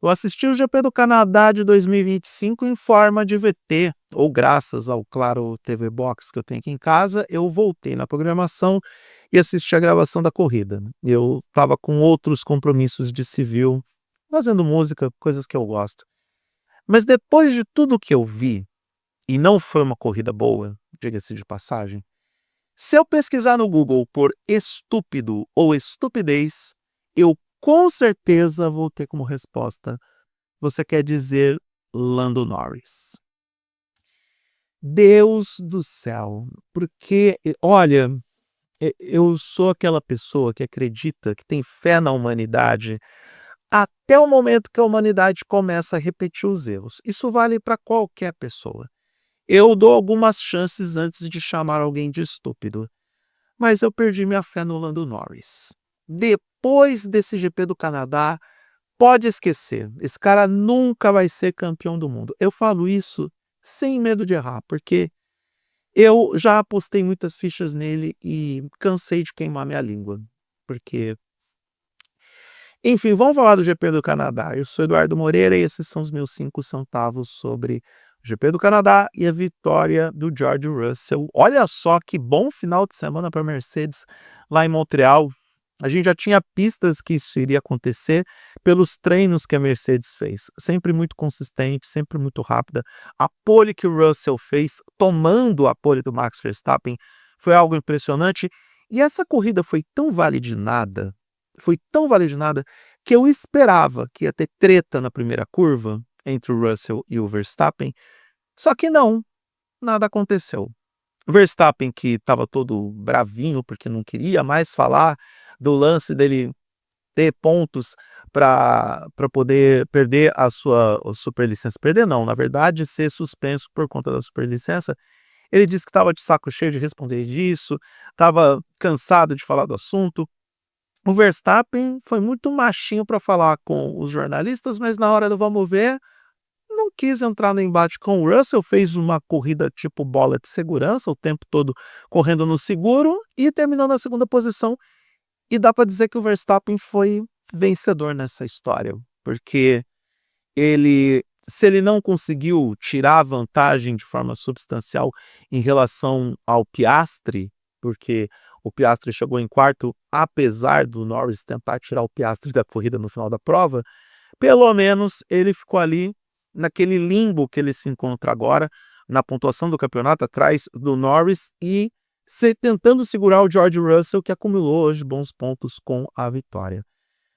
Eu assisti o GP do Canadá de 2025 em forma de VT, ou graças ao Claro TV Box que eu tenho aqui em casa, eu voltei na programação e assisti a gravação da corrida. Eu estava com outros compromissos de civil, fazendo música, coisas que eu gosto. Mas depois de tudo que eu vi, e não foi uma corrida boa, diga-se de passagem, se eu pesquisar no Google por estúpido ou estupidez, eu com certeza vou ter como resposta: você quer dizer Lando Norris. Deus do céu, porque, olha, eu sou aquela pessoa que acredita, que tem fé na humanidade, até o momento que a humanidade começa a repetir os erros. Isso vale para qualquer pessoa. Eu dou algumas chances antes de chamar alguém de estúpido, mas eu perdi minha fé no Lando Norris. Depois desse GP do Canadá, pode esquecer, esse cara nunca vai ser campeão do mundo. Eu falo isso sem medo de errar, porque eu já apostei muitas fichas nele e cansei de queimar minha língua. Porque, enfim, vamos falar do GP do Canadá. Eu sou Eduardo Moreira e esses são os meus 5 centavos sobre o GP do Canadá e a vitória do George Russell. Olha só que bom final de semana para a Mercedes lá em Montreal. A gente já tinha pistas que isso iria acontecer pelos treinos que a Mercedes fez. Sempre muito consistente, sempre muito rápida. A pole que o Russell fez, tomando a pole do Max Verstappen, foi algo impressionante. E essa corrida foi tão validinada, que eu esperava que ia ter treta na primeira curva entre o Russell e o Verstappen, só que não, nada aconteceu. O Verstappen, que estava todo bravinho porque não queria mais falar do lance dele ter pontos para poder perder a sua superlicença. Perder não, na verdade, ser suspenso por conta da superlicença. Ele disse que estava de saco cheio de responder disso, estava cansado de falar do assunto. O Verstappen foi muito machinho para falar com os jornalistas, mas na hora do vamos ver, não quis entrar no embate com o Russell, fez uma corrida tipo bola de segurança, o tempo todo correndo no seguro e terminou na segunda posição. E dá para dizer que o Verstappen foi vencedor nessa história, porque se ele não conseguiu tirar a vantagem de forma substancial em relação ao Piastri, porque o Piastri chegou em quarto, apesar do Norris tentar tirar o Piastri da corrida no final da prova, pelo menos ele ficou ali naquele limbo que ele se encontra agora, na pontuação do campeonato, atrás do Norris e tentando segurar o George Russell, que acumulou hoje bons pontos com a vitória.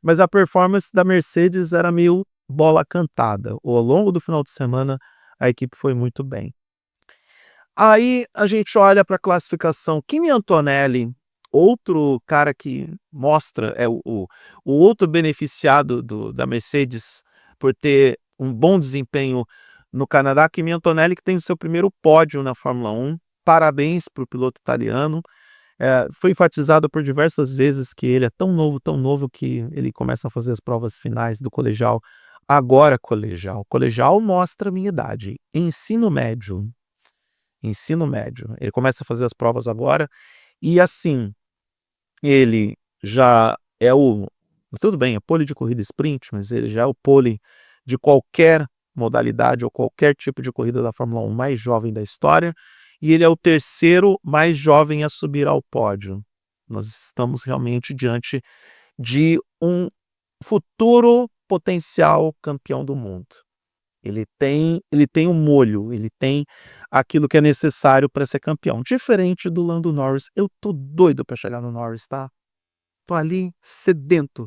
Mas a performance da Mercedes era meio bola cantada. Ao longo do final de semana, a equipe foi muito bem. Aí a gente olha para a classificação. Kimi Antonelli, outro cara que mostra, o outro beneficiado da Mercedes por ter um bom desempenho no Canadá, Kimi Antonelli, que tem o seu primeiro pódio na Fórmula 1. Parabéns para o piloto italiano. Foi enfatizado por diversas vezes que ele é tão novo que ele começa a fazer as provas finais do colegial. Agora, colegial. Colegial mostra a minha idade. Ensino médio. Ensino médio. Ele começa a fazer as provas agora. E assim, ele já é o. Tudo bem, é pole de corrida sprint, mas ele já é o pole de qualquer modalidade ou qualquer tipo de corrida da Fórmula 1 mais jovem da história. E ele é o terceiro mais jovem a subir ao pódio. Nós estamos realmente diante de um futuro potencial campeão do mundo. Ele tem um molho, ele tem aquilo que é necessário para ser campeão. Diferente do Lando Norris, eu tô doido para chegar no Norris, tá? Tô ali sedento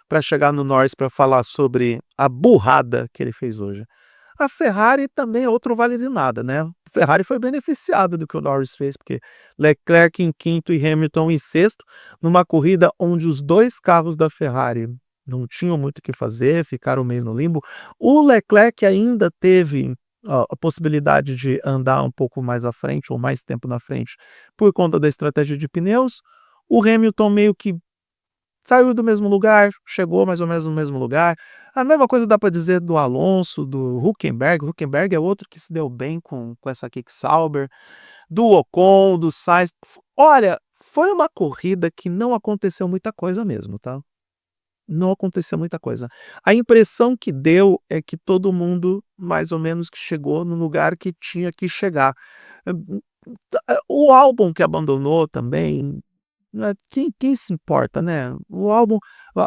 para chegar no Norris para falar sobre a burrada que ele fez hoje. A Ferrari também é outro vale de nada, né? A Ferrari foi beneficiada do que o Norris fez, porque Leclerc em quinto e Hamilton em sexto, numa corrida onde os dois carros da Ferrari não tinham muito o que fazer, ficaram meio no limbo. O Leclerc ainda teve a possibilidade de andar um pouco mais à frente, ou mais tempo na frente, por conta da estratégia de pneus. O Hamilton meio que saiu do mesmo lugar, chegou mais ou menos no mesmo lugar. A mesma coisa dá para dizer do Alonso, do Hülkenberg. O Hülkenberg é outro que se deu bem com essa Kick Sauber, do Ocon, do Sainz. Olha, foi uma corrida que não aconteceu muita coisa mesmo, tá? não aconteceu muita coisa. A impressão que deu é que todo mundo, mais ou menos, que chegou no lugar que tinha que chegar. O álbum que abandonou também, né, quem se importa, né? O álbum,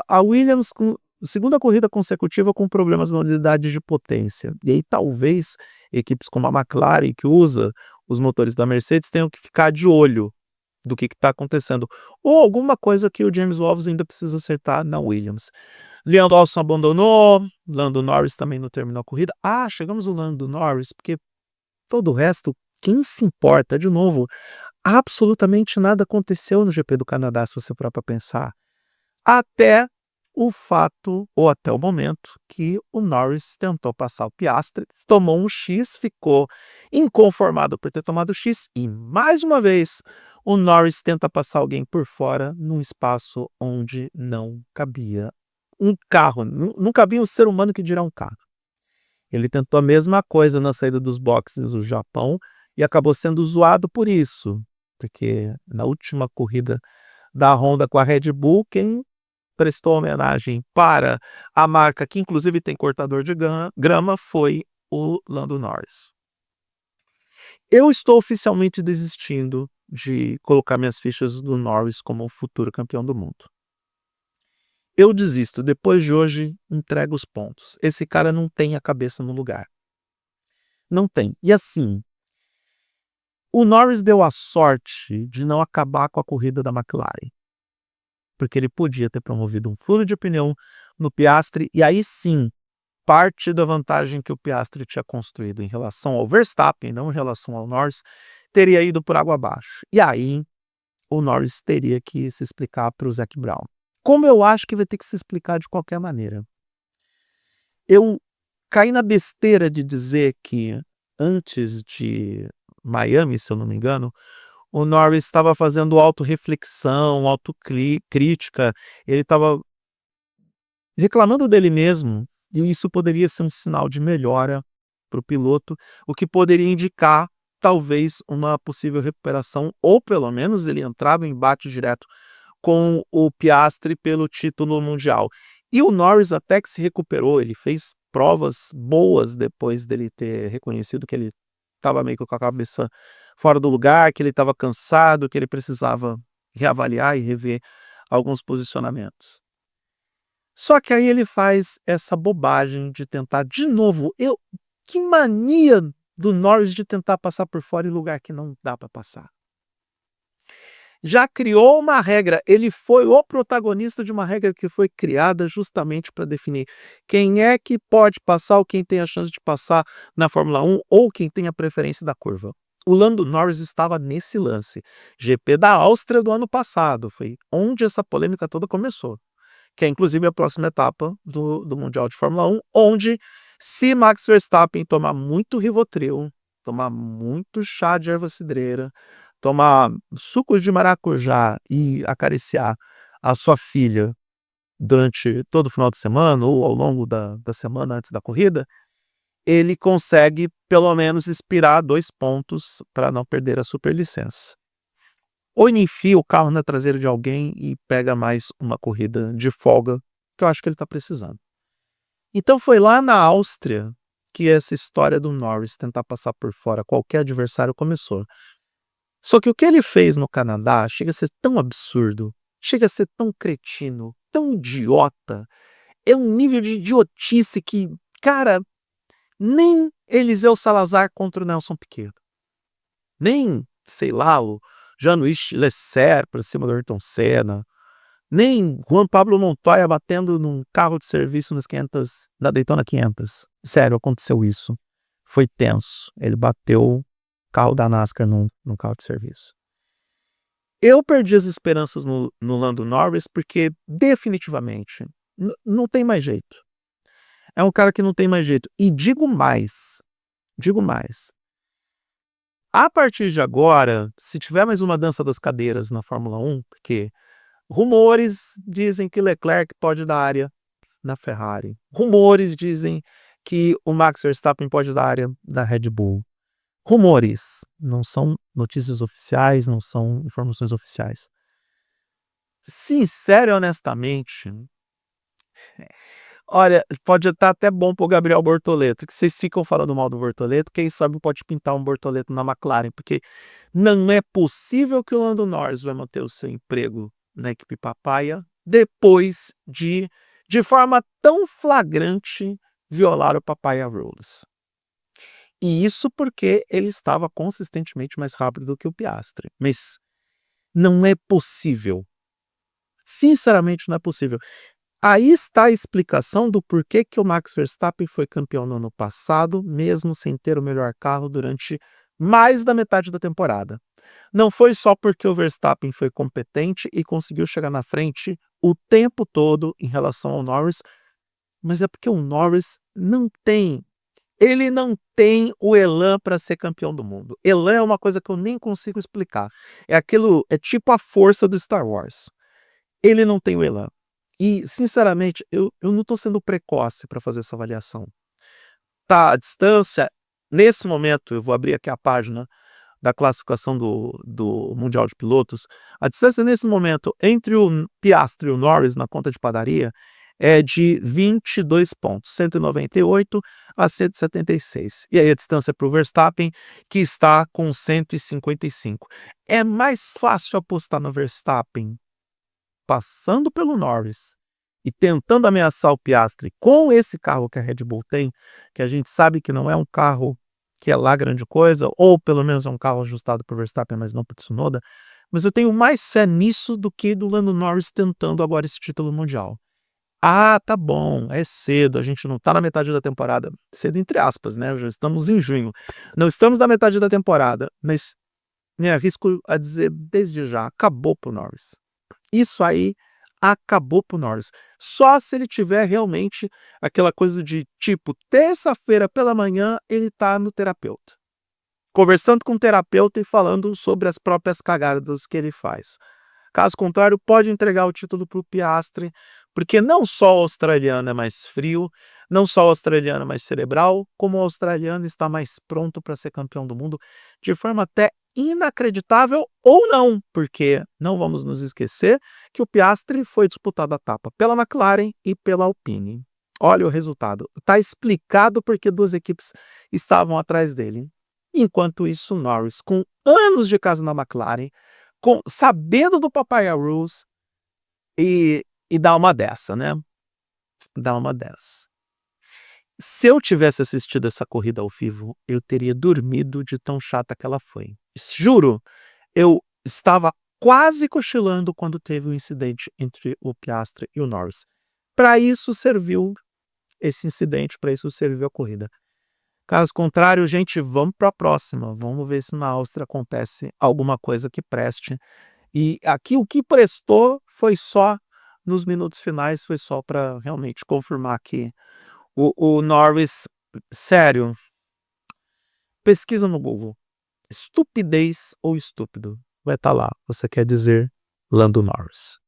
a Williams com segunda corrida consecutiva com problemas na unidade de potência. E aí talvez equipes como a McLaren, que usa os motores da Mercedes, tenham que ficar de olho do que está acontecendo. Ou alguma coisa que o James Wolves ainda precisa acertar na Williams. Leandro Lawson abandonou, Lando Norris também não terminou a corrida. Ah, chegamos no Lando Norris, porque todo o resto, quem se importa? De novo, absolutamente nada aconteceu no GP do Canadá, se você parar para pensar. Até o fato, ou até o momento, que o Norris tentou passar o Piastri, tomou um X, ficou inconformado por ter tomado X, e mais uma vez o Norris tenta passar alguém por fora num espaço onde não cabia um carro, não cabia um ser humano, que dirá um carro. Ele tentou a mesma coisa na saída dos boxes do Japão e acabou sendo zoado por isso, porque na última corrida da Honda com a Red Bull, quem prestou homenagem para a marca, que inclusive tem cortador de grama, foi o Lando Norris. Eu estou oficialmente desistindo de colocar minhas fichas do Norris como o futuro campeão do mundo. Eu desisto. Depois de hoje, entrego os pontos. Esse cara não tem a cabeça no lugar. Não tem. E assim, o Norris deu a sorte de não acabar com a corrida da McLaren, porque ele podia ter promovido um furo de pneu no Piastri, e aí sim, parte da vantagem que o Piastri tinha construído em relação ao Verstappen, não em relação ao Norris, teria ido por água abaixo. E aí, o Norris teria que se explicar para o Zac Brown. Como eu acho que vai ter que se explicar de qualquer maneira. Eu caí na besteira de dizer que antes de Miami, se eu não me engano, o Norris estava fazendo autorreflexão, autocrítica, ele estava reclamando dele mesmo, e isso poderia ser um sinal de melhora para o piloto, o que poderia indicar talvez uma possível recuperação, ou pelo menos ele entrava em embate direto com o Piastri pelo título mundial. E o Norris até que se recuperou, ele fez provas boas depois dele ter reconhecido que ele estava meio que com a cabeça fora do lugar, que ele estava cansado, que ele precisava reavaliar e rever alguns posicionamentos. Só que aí ele faz essa bobagem de tentar de novo. Que mania do Norris de tentar passar por fora em lugar que não dá para passar. Já criou uma regra, ele foi o protagonista de uma regra que foi criada justamente para definir quem é que pode passar ou quem tem a chance de passar na Fórmula 1 ou quem tem a preferência da curva. O Lando Norris estava nesse lance. GP da Áustria do ano passado, foi onde essa polêmica toda começou, que é inclusive a próxima etapa do Mundial de Fórmula 1, onde se Max Verstappen tomar muito Rivotril, tomar muito chá de erva cidreira, tomar suco de maracujá e acariciar a sua filha durante todo o final de semana ou ao longo da semana antes da corrida, ele consegue pelo menos expirar 2 pontos para não perder a superlicença. Ou ele enfia o carro na traseira de alguém e pega mais uma corrida de folga, que eu acho que ele está precisando. Então foi lá na Áustria que essa história do Norris tentar passar por fora qualquer adversário começou. Só que o que ele fez no Canadá chega a ser tão absurdo, chega a ser tão cretino, tão idiota, é um nível de idiotice que, cara, nem Eliseu Salazar contra o Nelson Piquet, nem, sei lá, o Jean-Louis Lesser para cima do Ayrton Senna, nem Juan Pablo Montoya batendo num carro de serviço na Daytona 500. Sério, aconteceu isso. Foi tenso. Ele bateu o carro da NASCAR num carro de serviço. Eu perdi as esperanças no Lando Norris porque definitivamente não tem mais jeito. É um cara que não tem mais jeito. E digo mais. A partir de agora, se tiver mais uma dança das cadeiras na Fórmula 1, porque rumores dizem que Leclerc pode dar área na Ferrari. Rumores dizem que o Max Verstappen pode dar área da Red Bull. Rumores, não são notícias oficiais, não são informações oficiais. Sincero e honestamente, Olha, pode estar até bom para o Gabriel Bortoleto, que vocês ficam falando mal do Bortoleto, quem sabe pode pintar um Bortoleto na McLaren, porque não é possível que o Lando Norris vai manter o seu emprego na equipe Papaya depois de forma tão flagrante, violar o Papaya Rules. E isso porque ele estava consistentemente mais rápido do que o Piastri. Mas não é possível. Sinceramente, não é possível. Aí está a explicação do porquê que o Max Verstappen foi campeão no ano passado, mesmo sem ter o melhor carro durante mais da metade da temporada. Não foi só porque o Verstappen foi competente e conseguiu chegar na frente o tempo todo em relação ao Norris, mas é porque o Norris ele não tem o elan para ser campeão do mundo. Elan é uma coisa que eu nem consigo explicar. É tipo a força do Star Wars. Ele não tem o elan. E, sinceramente, eu não estou sendo precoce para fazer essa avaliação. Tá, a distância, nesse momento, eu vou abrir aqui a página da classificação do Mundial de Pilotos. A distância nesse momento entre o Piastri e o Norris na conta de padaria é de 22 pontos, 198 a 176. E aí a distância para o Verstappen, que está com 155. É mais fácil apostar no Verstappen passando pelo Norris e tentando ameaçar o Piastri com esse carro que a Red Bull tem, que a gente sabe que não é um carro que é lá grande coisa, ou pelo menos é um carro ajustado para o Verstappen, mas não para o Tsunoda, mas eu tenho mais fé nisso do que do Lando Norris tentando agora esse título mundial. Ah, tá bom, é cedo, a gente não tá na metade da temporada, cedo entre aspas, né, já estamos em junho, não estamos na metade da temporada, mas me arrisco a dizer desde já, acabou pro Norris. Isso aí acabou pro Norris. Só se ele tiver realmente aquela coisa de, tipo, terça-feira pela manhã ele tá no terapeuta, conversando com o terapeuta e falando sobre as próprias cagadas que ele faz. Caso contrário, pode entregar o título para o Piastri, porque não só o australiano é mais frio, não só o australiano é mais cerebral, como o australiano está mais pronto para ser campeão do mundo, de forma até inacreditável ou não, porque não vamos nos esquecer que o Piastri foi disputado a etapa pela McLaren e pela Alpine. Olha o resultado. Está explicado porque duas equipes estavam atrás dele. Enquanto isso, Norris, com anos de casa na McLaren, sabendo do Papaya Rules e dá uma dessa, né? Dá uma dessa. Se eu tivesse assistido essa corrida ao vivo, eu teria dormido de tão chata que ela foi. Juro, eu estava quase cochilando quando teve o incidente entre o Piastri e o Norris. Para isso serviu esse incidente, para isso serviu a corrida. Caso contrário, gente, vamos para a próxima. Vamos ver se na Áustria acontece alguma coisa que preste. E aqui o que prestou foi só nos minutos finais, foi só para realmente confirmar que o Norris, sério, pesquisa no Google, estupidez ou estúpido, vai estar lá, você quer dizer Lando Norris.